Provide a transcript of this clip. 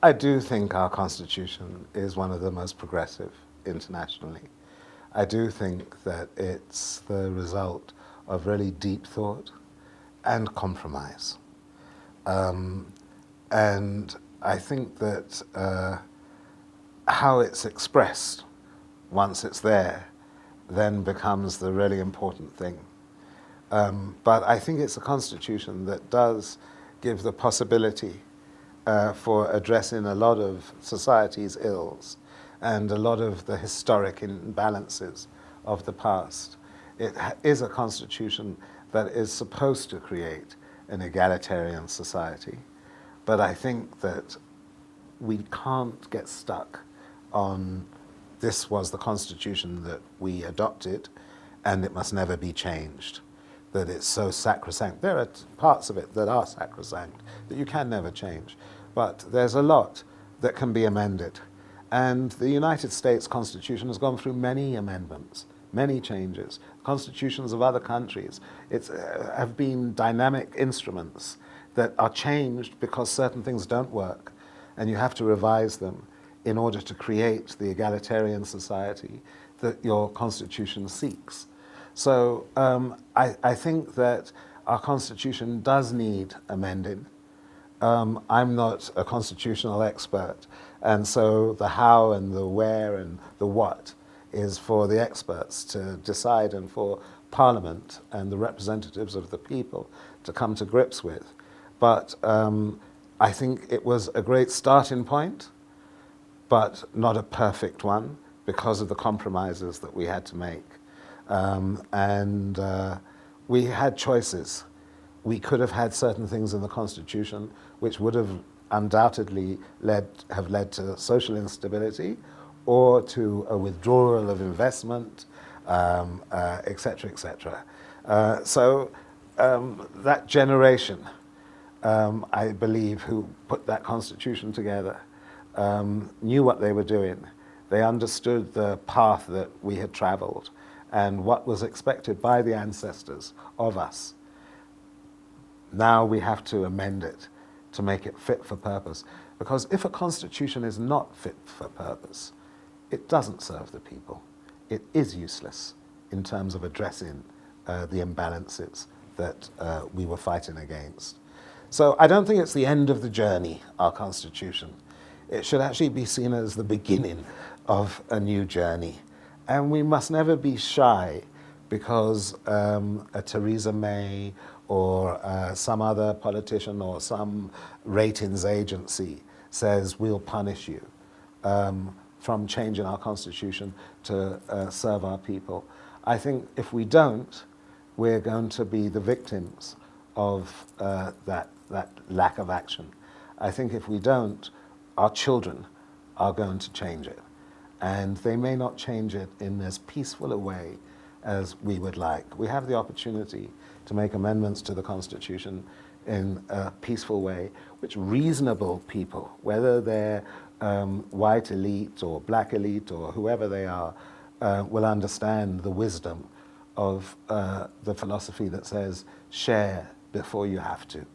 I do think our Constitution is one of the most progressive internationally. I do think that it's the result of really deep thought and compromise. Um, and I think that how it's expressed once it's there then becomes the really important thing. But I think it's a constitution that does give the possibility for addressing a lot of society's ills and a lot of the historic imbalances of the past. It is a constitution that is supposed to create an egalitarian society, but I think that we can't get stuck on this was the constitution that we adopted and it must never be changed, that it's so sacrosanct. There are parts of it that are sacrosanct that you can never change, but there's a lot that can be amended. And the United States Constitution has gone through many amendments, many changes. Constitutions of other countries have been dynamic instruments that are changed because certain things don't work, and you have to revise them in order to create the egalitarian society that your constitution seeks. So I think that our constitution does need amending. I'm not a constitutional expert, and so the how and the where and the what is for the experts to decide and for Parliament and the representatives of the people to come to grips with. But I think it was a great starting point, but not a perfect one because of the compromises that we had to make. We had choices. We could have had certain things in the Constitution which would have undoubtedly have led to social instability or to a withdrawal of investment, et cetera, et cetera. So that generation, I believe, who put that Constitution together, knew what they were doing. They understood the path that we had traveled and what was expected by the ancestors of us. Now we have to amend it to make it fit for purpose. Because if a constitution is not fit for purpose, it doesn't serve the people. It is useless in terms of addressing the imbalances that we were fighting against. So I don't think it's the end of the journey, our constitution. It should actually be seen as the beginning of a new journey. And we must never be shy because a Theresa May or some other politician or some ratings agency says we'll punish you from changing our constitution to serve our people. I think if we don't, we're going to be the victims of that lack of action. I think if we don't, our children are going to change it. And they may not change it in as peaceful a way as we would like. We have the opportunity to make amendments to the Constitution in a peaceful way, which reasonable people, whether they're white elite or black elite or whoever they are, will understand the wisdom of the philosophy that says, share before you have to.